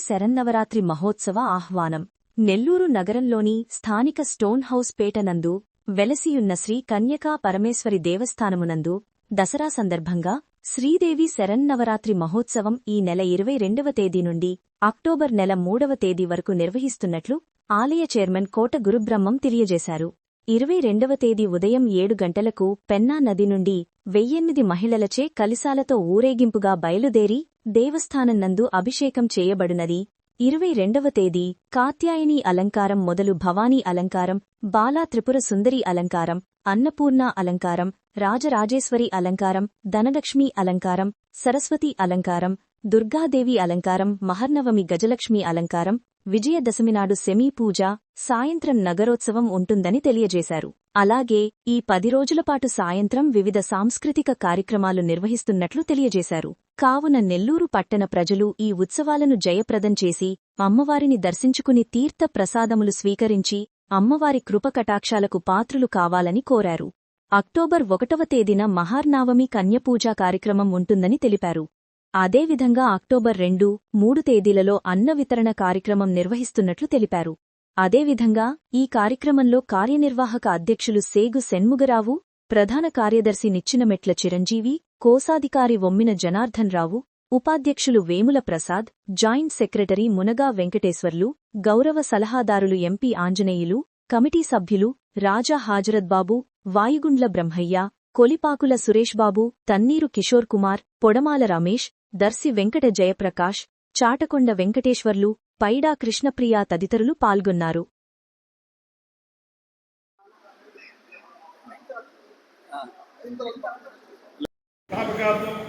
శరన్నవరాత్రి మహోత్సవ ఆహ్వానం. నెల్లూరు నగరంలోని స్థానిక స్టోన్ హౌస్ పేటనందు వెలసియున్న శ్రీ కన్యకా పరమేశ్వరి దేవస్థానమునందు దసరా సందర్భంగా శ్రీదేవి శరన్నవరాత్రి మహోత్సవం ఈ నెల 22వ తేదీ నుండి అక్టోబర్ నెల 3వ తేదీ వరకు నిర్వహిస్తున్నట్లు ఆలయ చైర్మన్ కోట గురుబ్రహ్మం తెలియజేశారు. 22వ తేదీ ఉదయం 7 గంటలకు పెన్నా నది నుండి 1008 మహిళలచే కలిశాలతో ఊరేగింపుగా బయలుదేరి దేవస్థానం నందు అభిషేకం చేయబడునది. 22వ తేదీ కాత్యాయని అలంకారం మొదలు భవానీ అలంకారం, బాలా త్రిపుర సుందరి అలంకారం, అన్నపూర్ణ అలంకారం, రాజరాజేశ్వరి అలంకారం, ధనలక్ష్మీ అలంకారం, సరస్వతి అలంకారం, దుర్గాదేవి అలంకారం, మహర్నవమి గజలక్ష్మి అలంకారం, విజయదశమి నాడు సెమీ పూజ, సాయంత్రం నగరోత్సవం ఉంటుందని తెలియజేశారు. అలాగే ఈ 10 రోజులపాటు సాయంత్రం వివిధ సాంస్కృతిక కార్యక్రమాలు నిర్వహిస్తున్నట్లు తెలియజేశారు. కావున నెల్లూరు పట్టణ ప్రజలు ఈ ఉత్సవాలను జయప్రదం చేసి అమ్మవారిని దర్శించుకుని తీర్థ ప్రసాదములు స్వీకరించి అమ్మవారి కృపకటాక్షాలకు పాత్రులు కావాలని కోరారు. అక్టోబర్ 1వ తేదీన మహార్నావమి కన్యపూజా కార్యక్రమం ఉంటుందని తెలిపారు. అదేవిధంగా అక్టోబర్ 2, 3 తేదీలలో అన్న వితరణ కార్యక్రమం నిర్వహిస్తున్నట్లు తెలిపారు. అదేవిధంగా ఈ కార్యక్రమంలో కార్యనిర్వాహక అధ్యక్షులు సేగు సెన్ముగరావు, ప్రధాన కార్యదర్శి నిచ్చినమెట్ల చిరంజీవి, కోశాధికారి వొమ్మిన జనార్దన్ రావు, ఉపాధ్యక్షులు వేముల ప్రసాద్, జాయింట్ సెక్రటరీ మునగా వెంకటేశ్వర్లు, గౌరవ సలహాదారులు ఎంపీ ఆంజనేయులు, కమిటీ సభ్యులు రాజా హాజరత్బాబు, వాయుగుండ్ల బ్రహ్మయ్య, కొలిపాకుల సురేష్బాబు, తన్నీరు కిషోర్ కుమార్, పొడమాల రమేష్, దర్శి వెంకట జయప్రకాష్, చాటకొండ వెంకటేశ్వర్లు, పైడా కృష్ణప్రియ తదితరులు పాల్గొన్నారు.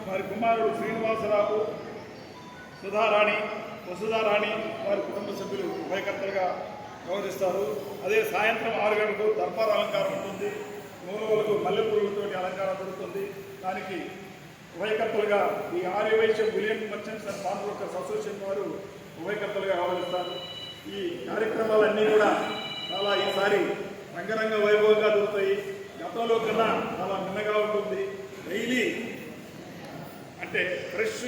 వారి కుమారుడు శ్రీనివాసరావు, సుధారాణి, వసుధారాణి వారి కుటుంబ సభ్యులు ఉభయకర్తలుగా వ్యవహరిస్తారు. అదే సాయంత్రం 6 గంటలకు దర్బార్ అలంకారం ఉంటుంది. మూలవలకు మల్లెపూలతో అలంకారం జరుగుతుంది. దానికి ఉభయకర్తలుగా ఈ Aryavysya William merchants and pawn brokers association వారు ఉభయకర్తలుగా వ్యవహరిస్తారు. ఈ కార్యక్రమాలన్నీ కూడా చాలా ఈసారి రంగరంగ వైభవంగా జరుగుతాయి. గతంలో కన్నా చాలా మిన్నగా ఉంటుంది. డైలీ అంటే ఫ్రెష్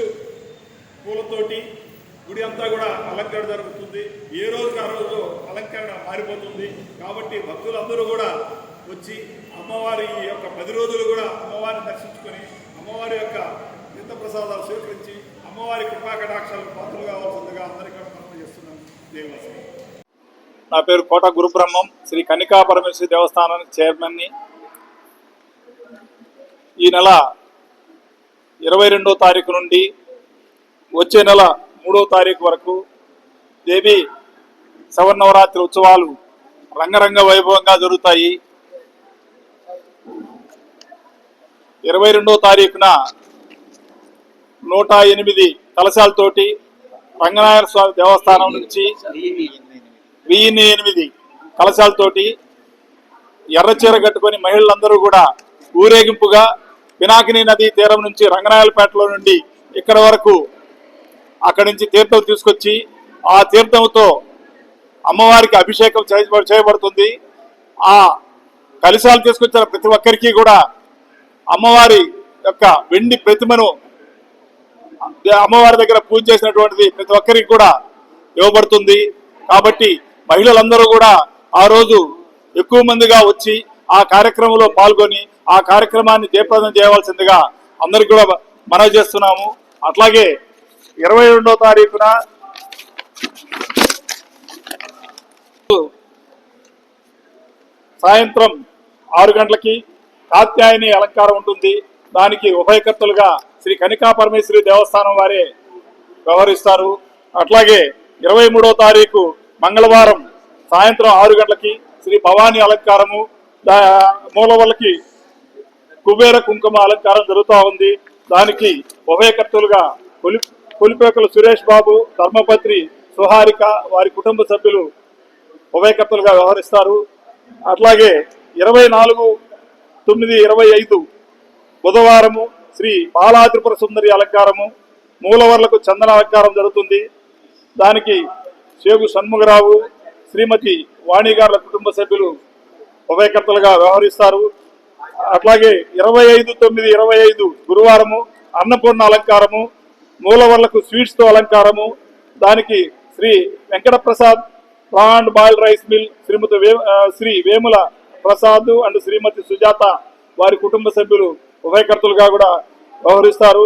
పూలతోటి గుడి అంతా కూడా అలంకరణ జరుగుతుంది. ఏ రోజుకి ఆ రోజు అలంకరణ మారిపోతుంది. కాబట్టి భక్తులందరూ కూడా వచ్చి అమ్మవారి యొక్క 10 రోజులు కూడా అమ్మవారిని దర్శించుకొని అమ్మవారి యొక్క తీర్థ ప్రసాదాలు స్వీకరించి అమ్మవారి కృపాకటాక్షాలకు పాత్రలు కావాల్సిందిగా అందరికీ మనం చేస్తున్నాం. దేవవాసి. నా పేరు కోట గురుబ్రహ్మం, శ్రీ కన్యకా పరమేశ్వరి దేవస్థానానికి చైర్మన్ని. ఈ నెల 22వ తారీఖు నుండి వచ్చే నెల 3వ తారీఖు వరకు దేవి శరన్నవరాత్రి ఉత్సవాలు రంగరంగ వైభవంగా జరుగుతాయి. 22వ తారీఖున 108 కలశాలతోటి రంగనాయక స్వామి దేవస్థానం నుంచి 1008 కలశాలతోటి ఎర్రచీర కట్టుకొని మహిళలందరూ కూడా ఊరేగింపుగా పినాకిని నదీ తీరం నుంచి రంగనాయలపేటలో నుండి ఇక్కడ వరకు అక్కడి నుంచి తీర్థం తీసుకొచ్చి ఆ తీర్థంతో అమ్మవారికి అభిషేకం చేయబడుతుంది. ఆ కలశాలు తీసుకొచ్చిన ప్రతి ఒక్కరికి కూడా అమ్మవారి యొక్క వెండి ప్రతిమను అమ్మవారి దగ్గర పూజ చేసినటువంటిది ప్రతి ఒక్కరికి కూడా ఇవ్వబడుతుంది. కాబట్టి మహిళలందరూ కూడా ఆ రోజు ఎక్కువ మందిగా వచ్చి ఆ కార్యక్రమంలో పాల్గొని ఆ కార్యక్రమాన్ని జయప్రదం చేయవలసిందిగా అందరికి కూడా మనవి చేస్తున్నాము. అట్లాగే 22వ తారీఖున సాయంత్రం 6 గంటలకి కాత్యాయని అలంకారం ఉంటుంది. దానికి ఉభయకర్తలుగా శ్రీ కన్యకా పరమేశ్వరి దేవస్థానం వారే వ్యవహరిస్తారు. అట్లాగే 23వ తారీఖు మంగళవారం సాయంత్రం 6 గంటలకి శ్రీ భవానీ అలంకారము, మూలవలకి కుబేర కుంకుమ అలంకారం జరుగుతూ ఉంది. దానికి ఉభయకర్తలుగా కొలిపేకల సురేష్ బాబు, ధర్మపత్రి సుహారిక వారి కుటుంబ సభ్యులు ఉభయకర్తలుగా వ్యవహరిస్తారు. అట్లాగే 24/9/25 బుధవారము శ్రీ బాలా త్రిపుర సుందరి అలంకారము, మూలవర్లకు చందన అలంకారం జరుగుతుంది. దానికి సేగు షణ్ముగరావు, శ్రీమతి వాణిగారుల కుటుంబ సభ్యులు ఉభయకర్తలుగా వ్యవహరిస్తారు. అట్లాగే 25/9/25 గురువారము అన్నపూర్ణ అలంకారము, మూలవర్లకు స్వీట్స్తో అలంకారము, దానికి Shri Venkata Prasad raw and boil rice mill Shri Vemula Prasad and Shrimati Sujatha వారి కుటుంబ సభ్యులు ఉభయకర్తలుగా కూడా వ్యవహరిస్తారు.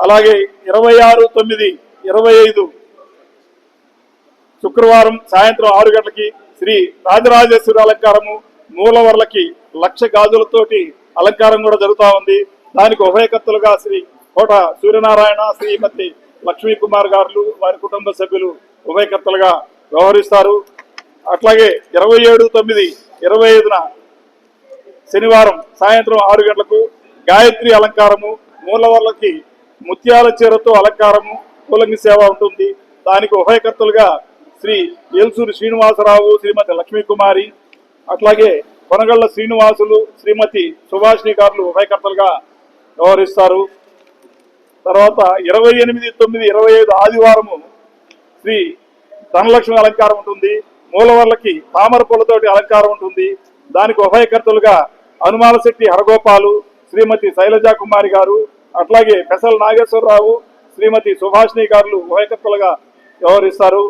అలాగే 26/9/25 శుక్రవారం సాయంత్రం 6 గంటలకి శ్రీ రాజరాజేశ్వరి అలంకారము మూలవర్లకి 1,00,000 గాజులతోటి అలంకారం కూడా జరుగుతూ ఉంది. దానికి ఉభయకర్తలుగా శ్రీ కోట సూర్యనారాయణ శ్రీమతి లక్ష్మీ కుమార్ గారు వారి కుటుంబ సభ్యులు ఉభయకర్తలుగా వ్యవహరిస్తారు. అట్లాగే 27/9/25 శనివారం సాయంత్రం 6 గంటలకు గాయత్రి అలంకారము మూలవర్లకి ముత్యాల చీరతో అలంకారము పూలంగి సేవ ఉంటుంది. దానికి ఉభయకర్తలుగా శ్రీ ఏల్సూరి శ్రీనివాసరావు శ్రీమతి లక్ష్మీ కుమారి, అట్లాగే కొనగళ్ల శ్రీనివాసులు శ్రీమతి సుభాషిణి గారు ఉభయకర్తలుగా వ్యవహరిస్తారు. తర్వాత 28/9/25 ఆదివారము శ్రీ ధనలక్ష్మి అలంకారం ఉంటుంది. మూలవర్లకి తామర పూలతోటి అలంకారం ఉంటుంది. దానికి ఉభయకర్తలుగా హనుమాల శెట్టి హరగోపాలు శ్రీమతి శైలజా కుమారి గారు, అట్లాగే పెసల నాగేశ్వరరావు శ్రీమతి సుభాషిణి గారు ఉభయకర్తలుగా వ్యవహరిస్తారు.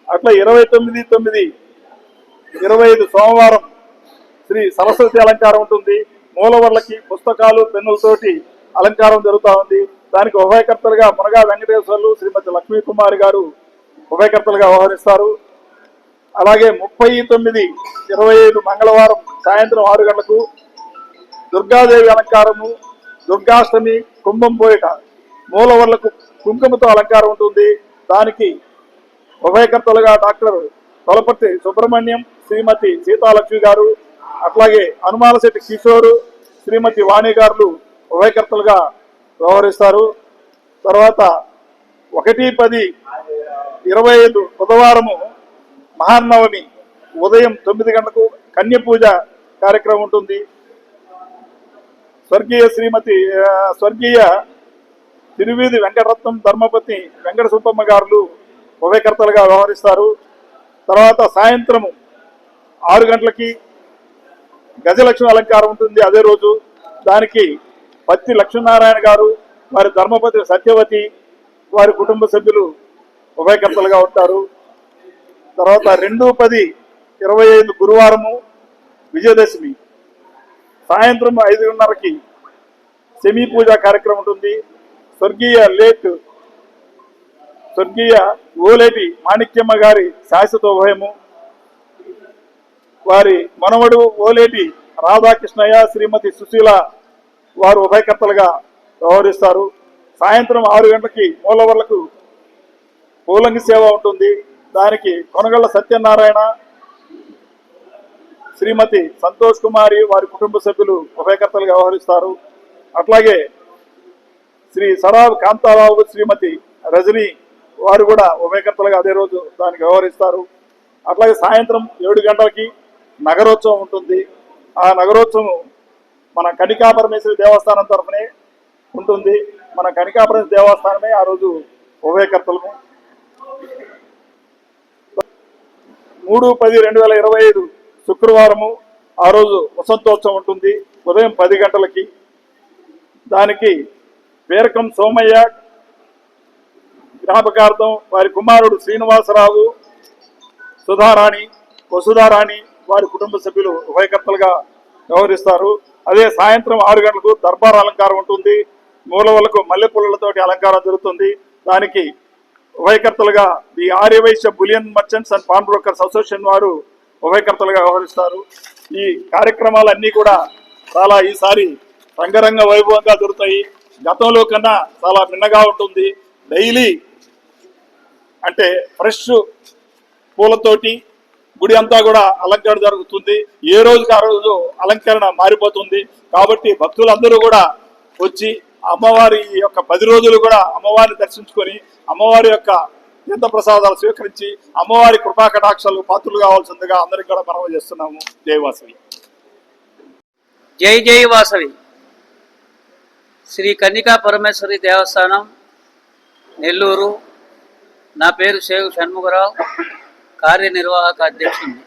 అట్లా 29/9/25 సోమవారం శ్రీ సరస్వతి అలంకారం ఉంటుంది. మూలవర్లకి పుస్తకాలు పెన్నులతోటి అలంకారం జరుగుతూ ఉంది. దానికి ఉభయకర్తలుగా మునగా వెంకటేశ్వర్లు శ్రీమతి లక్ష్మీ కుమారి గారు ఉభయకర్తలుగా వ్యవహరిస్తారు. అలాగే 30/9/25 మంగళవారం సాయంత్రం 6 గంటలకు దుర్గాదేవి అలంకారము దుర్గాష్టమి కుంభం పోయిట మూలవర్లకు కుంకుమతో అలంకారం ఉంటుంది. దానికి ఉభయకర్తలుగా డాక్టర్ తొలపర్తి సుబ్రహ్మణ్యం శ్రీమతి సీతాలక్ష్మి గారు, అట్లాగే హనుమాల శెట్టి కిషోరు శ్రీమతి వాణి గారు ఉభయకర్తలుగా వ్యవహరిస్తారు. తర్వాత 1/10/25 బుధవారము మహానవమి ఉదయం 9 గంటలకు కన్య పూజ కార్యక్రమం ఉంటుంది. స్వర్గీయ తిరువీధి వెంకటరత్నం ధర్మపతి వెంకట సుబ్బమ్మ గారు ఉభయకర్తలుగా వ్యవహరిస్తారు. తర్వాత సాయంత్రం 6 గంటలకి గజలక్ష్మి అలంకారం ఉంటుంది. అదే రోజు దానికి పత్తి లక్ష్మీనారాయణ గారు వారి ధర్మపతి సత్యవతి వారి కుటుంబ సభ్యులు ఉభయకర్తలుగా ఉంటారు. తర్వాత 2/10/25 గురువారము విజయదశమి సాయంత్రం 5:30కి సెమీ పూజ కార్యక్రమం ఉంటుంది. స్వర్గీయ ఓలేటి మాణిక్యమ్మ గారి శాశ్వత ఉభయము వారి మనవడు ఓలేటి రాధాకృష్ణయ్య శ్రీమతి సుశీల వారు ఉభయకర్తలుగా వ్యవహరిస్తారు. సాయంత్రం 6 గంటలకి మూలవర్లకు పూలంగి సేవ ఉంటుంది. దానికి కొనగళ్ల సత్యనారాయణ శ్రీమతి సంతోష్ కుమారి వారి కుటుంబ సభ్యులు ఉభయకర్తలుగా వ్యవహరిస్తారు. అట్లాగే శ్రీ సరాబ్ కాంతారావు శ్రీమతి రజని వారు కూడా ఉభయకర్తలుగా అదే రోజు దానికి వ్యవహరిస్తారు. అట్లాగే సాయంత్రం 7 గంటలకి నగరోత్సవం ఉంటుంది. ఆ నగరోత్సవం మన కనికాపరమేశ్వరి దేవస్థానం తరఫునే ఉంటుంది. మన కనికాపరమేశ్వరి దేవస్థానమే ఆ రోజు ఉభయకర్తలము. 3/10/2025 శుక్రవారము ఆ రోజు వసంతోత్సవం ఉంటుంది. ఉదయం 10 గంటలకి దానికి పేరకం సోమయ్య జ్ఞాపకార్థం వారి కుమారుడు శ్రీనివాసరావు సుధారాణి వసుధారాణి వారి కుటుంబ సభ్యులు ఉభయకర్తలుగా వ్యవహరిస్తారు. అదే సాయంత్రం 6 గంటలకు దర్బార్ అలంకారం ఉంటుంది. మూలవలకు మల్లెపూలతోటి అలంకారం జరుగుతుంది. దానికి ఉభయకర్తలుగా the Aryavaishya bullion merchants and pawn brokers association వారు ఉభయకర్తలుగా వ్యవహరిస్తారు. ఈ కార్యక్రమాలన్నీ కూడా చాలా ఈసారి రంగరంగ వైభవంగా జరుగుతాయి. గతంలో కన్నా చాలా భిన్నగా ఉంటుంది. డైలీ అంటే ఫ్రెష్ పూలతోటి గుడి అంతా కూడా అలంకరణ జరుగుతుంది. ఏ రోజుకి ఆ రోజు అలంకరణ మారిపోతుంది. కాబట్టి భక్తులందరూ కూడా వచ్చి అమ్మవారి యొక్క 10 రోజులు కూడా అమ్మవారిని దర్శించుకొని అమ్మవారి యొక్క తీర్థ ప్రసాదాలు స్వీకరించి అమ్మవారి కృపా కటాక్షాలు పాత్రలు కావాల్సిందిగా అందరికీ కూడా మనవి చేస్తున్నాము. జై వాసవి. జై జై వాసవి. శ్రీ కన్యకా పరమేశ్వరి దేవస్థానం నెల్లూరు. నా పేరు శేగు షణ్ముఖరావు, కార్యనిర్వాహక అధ్యక్షుడిని.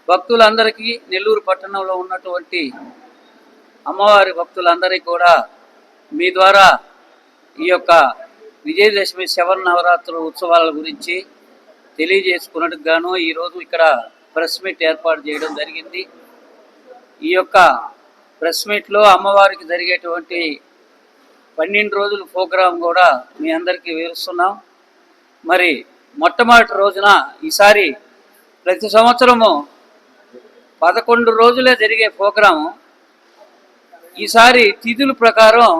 భక్తులందరికీ నెల్లూరు పట్టణంలో ఉన్నటువంటి అమ్మవారి భక్తులందరికీ కూడా మీ ద్వారా ఈ యొక్క విజయదశమి శరన్నవరాత్రుల ఉత్సవాల గురించి తెలియజేసుకున్నట్టుకు గాను ఈరోజు ఇక్కడ ప్రెస్ మీట్ ఏర్పాటు చేయడం జరిగింది. ఈ యొక్క ప్రెస్ మీట్లో అమ్మవారికి జరిగేటువంటి 12 రోజుల ప్రోగ్రాం కూడా మీ అందరికీ వివరిస్తున్నాం. మరి మొట్టమొదటి రోజున ఈసారి ప్రతి సంవత్సరము 11 రోజులే జరిగే ప్రోగ్రాము ఈసారి తిథుల ప్రకారం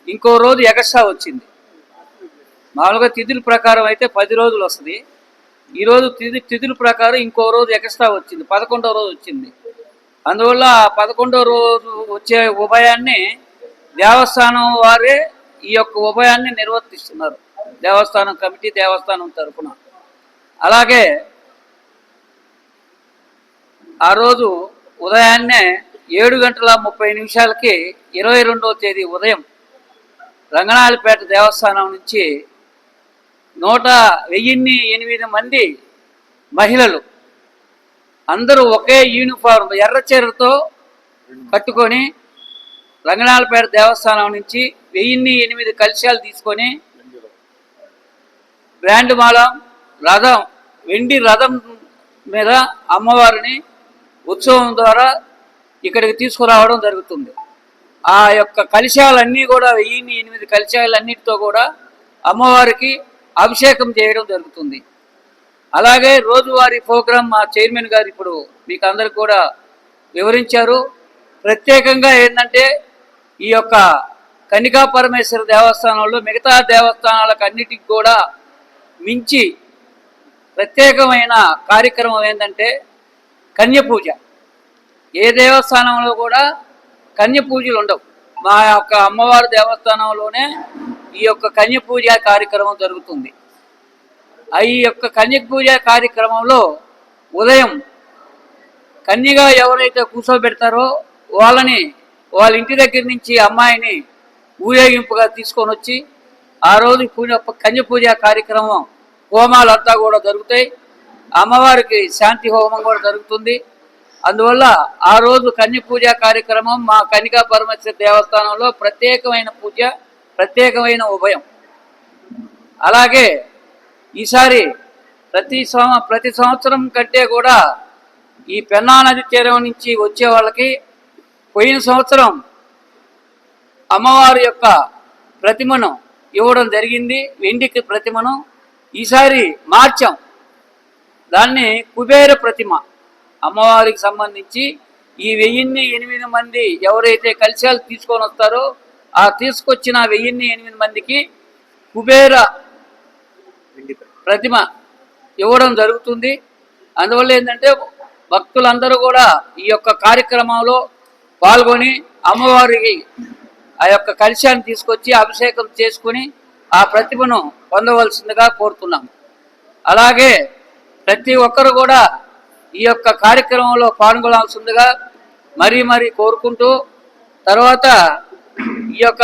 ఇంకో రోజు ఎగస్ట్రా వచ్చింది. మామూలుగా తిథుల ప్రకారం అయితే 10 రోజులు వస్తుంది. ఈరోజు తిథుల ప్రకారం ఇంకో రోజు ఎగస్ట్రా వచ్చింది, 11వ రోజు వచ్చింది. అందువల్ల 11వ రోజు వచ్చే ఉభయాన్ని దేవస్థానం వారే ఈ యొక్క ఉభయాన్ని నిర్వర్తిస్తున్నారు, దేవస్థానం కమిటీ దేవస్థానం తరఫున. అలాగే ఆ రోజు ఉదయాన్నే 7:30 22వ తేదీ ఉదయం రంగనాయలపేట దేవస్థానం నుంచి 1008 మంది మహిళలు అందరూ ఒకే యూనిఫారం ఎర్ర చీరతో కట్టుకొని రంగనాయలపేట దేవస్థానం నుంచి 1008 కలశాలు తీసుకొని బ్రాండ్ మాలం రథం, వెండి రథం మీద అమ్మవారిని ఉత్సవం ద్వారా ఇక్కడికి తీసుకురావడం జరుగుతుంది. ఆ యొక్క కలశాలన్నీ కూడా 1008 కలశాలన్నిటితో కూడా అమ్మవారికి అభిషేకం చేయడం జరుగుతుంది. అలాగే రోజువారీ ప్రోగ్రాం మా చైర్మన్ గారు ఇప్పుడు మీకు అందరికి కూడా వివరించారు. ప్రత్యేకంగా ఏంటంటే ఈ యొక్క కన్నికా పరమేశ్వర దేవస్థానంలో మిగతా దేవస్థానాలకు అన్నిటికి కూడా మించి ప్రత్యేకమైన కార్యక్రమం ఏంటంటే కన్య పూజ. ఏ దేవస్థానంలో కూడా కన్య పూజలు ఉండవు. మా యొక్క అమ్మవారి దేవస్థానంలోనే ఈ యొక్క కన్య పూజ కార్యక్రమం జరుగుతుంది. ఈ యొక్క కన్య పూజ కార్యక్రమంలో ఉదయం కన్యగా ఎవరైతే కూర్చోబెడతారో వాళ్ళ ఇంటి దగ్గర నుంచి అమ్మాయిని ఊరేగింపుగా తీసుకొని వచ్చి ఆ రోజు కన్య పూజ కార్యక్రమం హోమాలంతా కూడా జరుగుతాయి. అమ్మవారికి శాంతి హోమం కూడా జరుగుతుంది. అందువల్ల ఆ రోజు కన్య పూజ కార్యక్రమం మా కన్నికా పరమేశ్వర దేవస్థానంలో ప్రత్యేకమైన పూజ, ప్రత్యేకమైన ఉభయం. అలాగే ఈసారి ప్రతి సంవత్సరం కంటే కూడా ఈ పెన్నా నది తీరం నుంచి వచ్చే వాళ్ళకి పోయిన సంవత్సరం అమ్మవారి యొక్క ప్రతిమను ఇవ్వడం జరిగింది, వెండికి ప్రతిమను. ఈసారి మార్చాం, దాన్ని కుబేర ప్రతిమ. అమ్మవారికి సంబంధించి ఈ 1008 మంది ఎవరైతే కలశాలు తీసుకొని వస్తారో ఆ తీసుకొచ్చిన 1008 మందికి కుబేర ప్రతిమ ఇవ్వడం జరుగుతుంది. అందువల్ల ఏంటంటే భక్తులందరూ కూడా ఈ యొక్క కార్యక్రమంలో పాల్గొని అమ్మవారికి ఆ యొక్క కలశాన్ని తీసుకొచ్చి అభిషేకం చేసుకుని ఆ ప్రతిభను పొందవలసిందిగా కోరుతున్నాం. అలాగే ప్రతి ఒక్కరు కూడా ఈ యొక్క కార్యక్రమంలో పాల్గొనాల్సిందిగా మరీ కోరుకుంటూ, తర్వాత ఈ యొక్క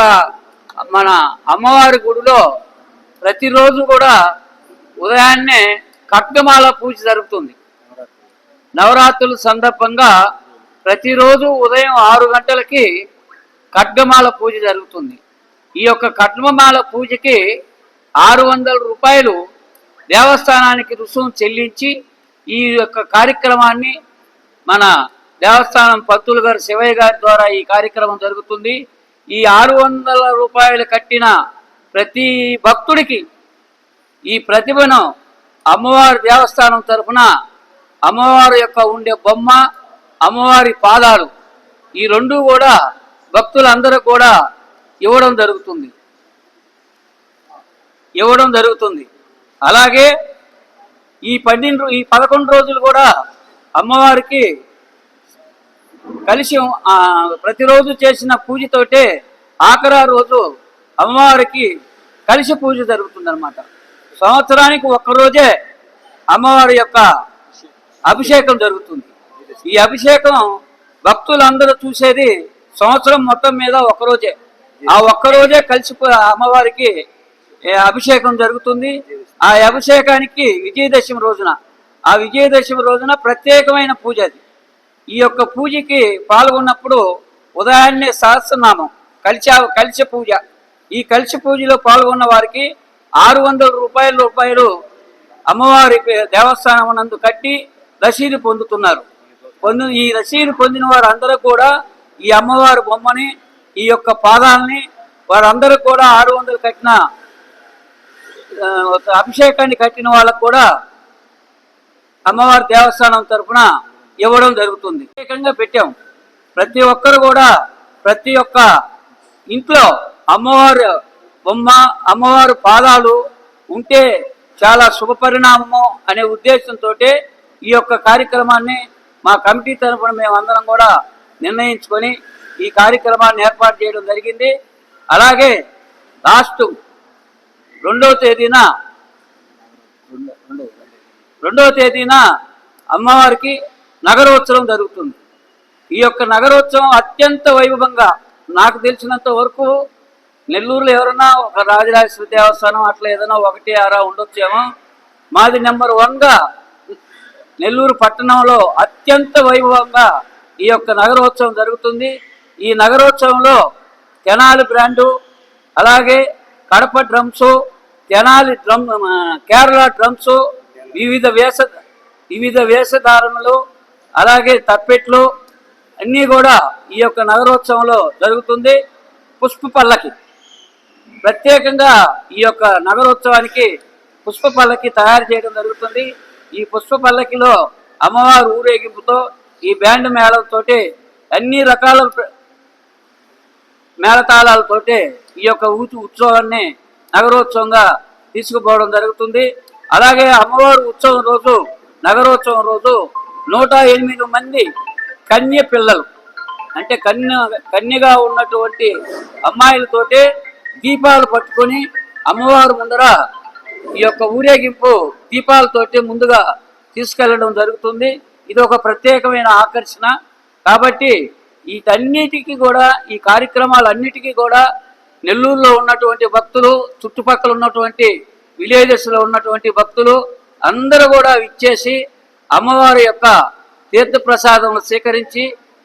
మన అమ్మవారి గుడిలో ప్రతిరోజు కూడా ఉదయాన్నే ఖడ్గమాల పూజ జరుగుతుంది. నవరాత్రుల సందర్భంగా ప్రతిరోజు ఉదయం 6 గంటలకి ఖడ్గమాల పూజ జరుగుతుంది. ఈ యొక్క ఖడ్గమాల పూజకి 600 రూపాయలు దేవస్థానానికి రుసుము చెల్లించి ఈ యొక్క కార్యక్రమాన్ని మన దేవస్థానం పంతులు గారు శివయ్య గారి ద్వారా ఈ కార్యక్రమం జరుగుతుంది. ఈ 600 రూపాయలు కట్టిన ప్రతి భక్తుడికి ఈ ప్రతిభను అమ్మవారి దేవస్థానం తరఫున అమ్మవారి యొక్క ఉండే బొమ్మ, అమ్మవారి పాదాలు ఈ రెండు కూడా భక్తులందరూ కూడా ఇవ్వడం జరుగుతుంది. అలాగే ఈ 11 రోజులు కూడా అమ్మవారికి కలిసి ప్రతిరోజు చేసిన పూజతోటే ఆఖరా రోజు అమ్మవారికి కలిసి పూజ జరుగుతుందన్నమాట. సంవత్సరానికి ఒక్కరోజే అమ్మవారి యొక్క అభిషేకం జరుగుతుంది. ఈ అభిషేకం భక్తులందరూ చూసేది సంవత్సరం మొత్తం మీద ఒక్కరోజే. ఆ ఒక్కరోజే కలిసి అమ్మవారికి అభిషేకం జరుగుతుంది. ఆ అభిషేకానికి విజయదశమి రోజున ప్రత్యేకమైన పూజ అది. ఈ యొక్క పూజకి పాల్గొన్నప్పుడు ఉదయాన్నే సహస్రనామం కలిస పూజ ఈ కలశ పూజలో పాల్గొన్న వారికి 600 రూపాయలు అమ్మవారి దేవస్థానం నందు కట్టి రసీదు పొందుతున్నారు. ఈ రసీదు పొందిన వారందరూ కూడా ఈ అమ్మవారి బొమ్మని, ఈ యొక్క పాదాలని వారందరూ కూడా 600 కట్టిన అభిషేకాన్ని కట్టిన వాళ్ళకు కూడా అమ్మవారి దేవస్థానం తరఫున ఇవ్వడం జరుగుతుంది. ప్రత్యేకంగా పెట్టాం. ప్రతి ఒక్కరు కూడా ప్రతి ఒక్క ఇంట్లో అమ్మవారి బొమ్మ, అమ్మవారి పాదాలు ఉంటే చాలా శుభపరిణామము అనే ఉద్దేశంతో ఈ యొక్క కార్యక్రమాన్ని మా కమిటీ తరఫున మేమందరం కూడా నిర్ణయించుకొని ఈ కార్యక్రమాన్ని ఏర్పాటు చేయడం జరిగింది. అలాగే లాస్ట్ 2వ తేదీన అమ్మవారికి నగరోత్సవం జరుగుతుంది. ఈ యొక్క నగరోత్సవం అత్యంత వైభవంగా, నాకు తెలిసినంత వరకు నెల్లూరులో ఎవరైనా ఒక రాజరాజేశ్వరి దేవస్థానం అట్లా ఏదైనా 1 6 ఉండొచ్చేమో, మాది నెంబర్ 1గా నెల్లూరు పట్టణంలో అత్యంత వైభవంగా ఈ యొక్క నగరోత్సవం జరుగుతుంది. ఈ నగరోత్సవంలో తెనాలి బ్రాండు, అలాగే కడప డ్రమ్స్, తెనాలి కేరళ డ్రమ్స్, వివిధ వేషధారణలు, అలాగే తప్పెట్లు అన్నీ కూడా ఈ యొక్క నగరోత్సవంలో జరుగుతుంది. పుష్ప పల్లకి ప్రత్యేకంగా ఈ యొక్క నగరోత్సవానికి పుష్ప పల్లకి తయారు చేయడం జరుగుతుంది. ఈ పుష్ప పల్లకిలో అమ్మవారి ఊరేగింపుతో ఈ బ్యాండ్ మేళంతోటి అన్ని రకాల మేళతాళాలతోటి ఈ యొక్క ఉత్సవాన్ని నగరోత్సవంగా తీసుకుపోవడం జరుగుతుంది. అలాగే అమ్మవారి ఉత్సవం రోజు, నగరోత్సవం రోజు 108 మంది కన్య పిల్లలు, అంటే కన్యగా ఉన్నటువంటి అమ్మాయిలతోటి దీపాలు పట్టుకొని అమ్మవారు ముందర ఈ యొక్క ఊరేగింపు దీపాలతోటి ముందుగా తీసుకెళ్లడం జరుగుతుంది. ఇది ఒక ప్రత్యేకమైన ఆకర్షణ. కాబట్టి వీటన్నిటికీ కూడా, ఈ కార్యక్రమాలన్నిటికీ కూడా నెల్లూరులో ఉన్నటువంటి భక్తులు, చుట్టుపక్కల ఉన్నటువంటి విలేజెస్లో ఉన్నటువంటి భక్తులు అందరూ కూడా ఇచ్చేసి అమ్మవారి యొక్క తీర్థప్రసాదం స్వీకరించి,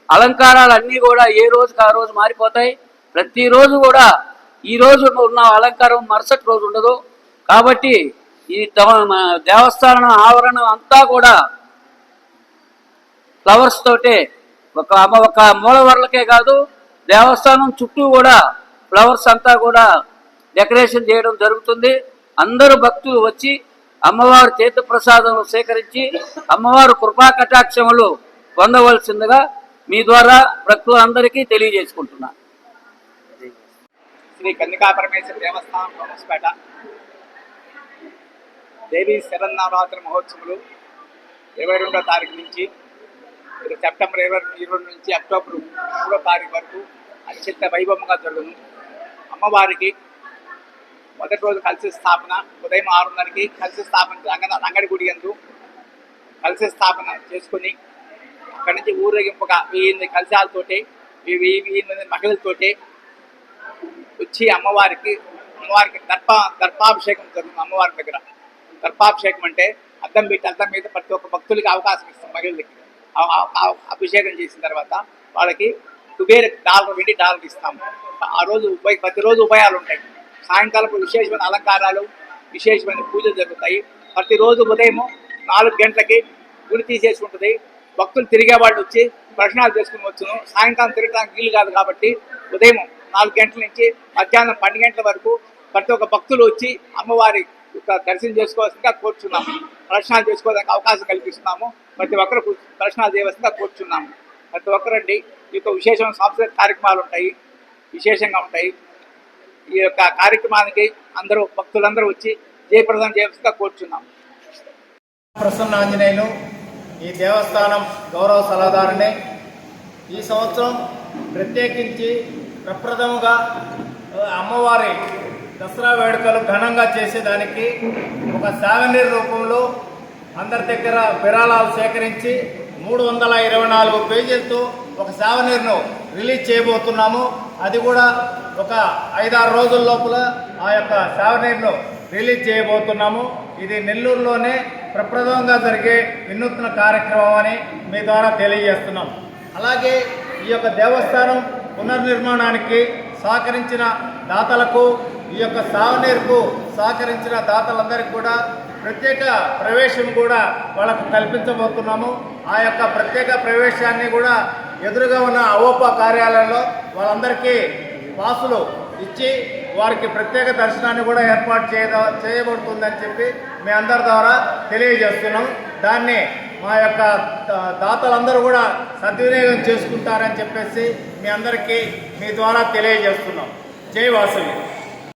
అలంకారాలన్నీ కూడా ఏ రోజుకి ఆ రోజు మారిపోతాయి. ప్రతిరోజు కూడా ఈ రోజు ఉన్న అలంకారం మరుసటి రోజు ఉండదు. కాబట్టి ఈ దేవస్థానం ఆవరణం అంతా కూడా ఫ్లవర్స్ తోటే, ఒక మూలవర్లకే కాదు, దేవస్థానం చుట్టూ కూడా ఫ్లవర్స్ అంతా కూడా డెకరేషన్ చేయడం జరుగుతుంది. అందరూ భక్తులు వచ్చి అమ్మవారి తీర్థప్రసాదం సేకరించి అమ్మవారి కృపా కటాక్షములు పొందవలసిందిగా మీ ద్వారా భక్తులందరికీ తెలియజేసుకుంటున్నాను. శ్రీ కన్యకా పరమేశ్వరి దేవస్థానం కోనస్పేట దేవీ శరన్నవరాత్రి మహోత్సవాలు 22వ తారీఖు నుంచి సెప్టెంబర్ 22 నుంచి అక్టోబర్ 3వ తారీఖు వరకు అత్యంత వైభవంగా జరుగును. అమ్మవారికి మొదటి రోజు కలశ స్థాపన ఉదయం 6:30కి కలశ స్థాపన రంగడి గుడి యందు కలశ స్థాపన చేసుకుని అక్కడి నుంచి ఊరేగింపుగా 1000 కలశాలతోటి 1000 మహిళలతోటి వచ్చి అమ్మవారికి దర్పాభిషేకం జరుగుతుంది. అమ్మవారి దగ్గర దర్పాభిషేకం అంటే అద్దం మీద ప్రతి ఒక్క భక్తులకి అవకాశం ఇస్తాం. మహిళలకి అభిషేకం చేసిన తర్వాత వాళ్ళకి వెండి డాలర్ ఇస్తాము. ఆ రోజు ప్రతిరోజు ఉభయాలు ఉంటాయి. సాయంకాలం విశేషమైన అలంకారాలు, విశేషమైన పూజలు జరుగుతాయి. ప్రతిరోజు ఉదయం 4 గంటలకి గుడి తీసేసి ఉంటుంది. భక్తులు తిరిగే వాళ్ళు వచ్చి దర్శనాలు చేసుకుని వచ్చును. సాయంకాలం తిరగడానికి వీలు కాదు కాబట్టి ఉదయం 4 గంటల నుంచి మధ్యాహ్నం 12 గంటల వరకు ప్రతి ఒక్క భక్తులు వచ్చి అమ్మవారి దర్శనం చేసుకోవాల్సిందిగా కోరుచున్నాము. దర్శనాలు చేసుకోవడానికి అవకాశం కల్పిస్తున్నాము. ప్రతి ఒక్కరు దర్శనాలు చేయవలసిందిగా కోరుచున్నాము. ప్రతి ఒక్కరండి. ఈ యొక్క విశేషమైన సాంస్కృతిక కార్యక్రమాలు ఉంటాయి, విశేషంగా ఉంటాయి. ఈ యొక్క కార్యక్రమానికి భక్తులందరూ వచ్చి జయప్రదం చేయవలసిందిగా కోరుచున్నాము. ప్రసన్న ఆంజనేయులు ఈ దేవస్థానం గౌరవ సలహాదారుని. ఈ సంవత్సరం ప్రత్యేకించి ప్రప్రథముగా అమ్మవారి దసరా వేడుకలు ఘనంగా చేసేదానికి ఒక సావనీర్ రూపంలో అందరి దగ్గర విరాళాలు సేకరించి 324 పేజీలతో ఒక సావనీర్ను రిలీజ్ చేయబోతున్నాము. అది కూడా ఒక 5-6 రోజుల లోపల ఆ యొక్క సావనీర్ను రిలీజ్ చేయబోతున్నాము. ఇది నెల్లూరులోనే ప్రప్రథమంగా జరిగే వినూత్న కార్యక్రమం అని మీ ద్వారా తెలియజేస్తున్నాం. అలాగే ఈ యొక్క దేవస్థానం పునర్నిర్మాణానికి సహకరించిన దాతలకు, ఈ యొక్క సాగునీరుకు సహకరించిన దాతలందరికీ కూడా ప్రత్యేక ప్రవేశం కూడా వాళ్ళకు కల్పించబోతున్నాము. ఆ యొక్క ప్రత్యేక ప్రవేశాన్ని కూడా ఎదురుగా ఉన్న అవోపా కార్యాలయంలో వాళ్ళందరికీ పాసులు ఇచ్చి వారికి ప్రత్యేక దర్శనాన్ని కూడా ఏర్పాటు చేయబడుతుందని చెప్పి మీ అందరి ద్వారా తెలియజేస్తున్నాం. దాన్ని మా యొక్క దాతలందరూ కూడా సద్వినియోగం చేసుకుంటారని చెప్పేసి మీ అందరికీ మీ ద్వారా తెలియజేస్తున్నాం. జై వాసవి.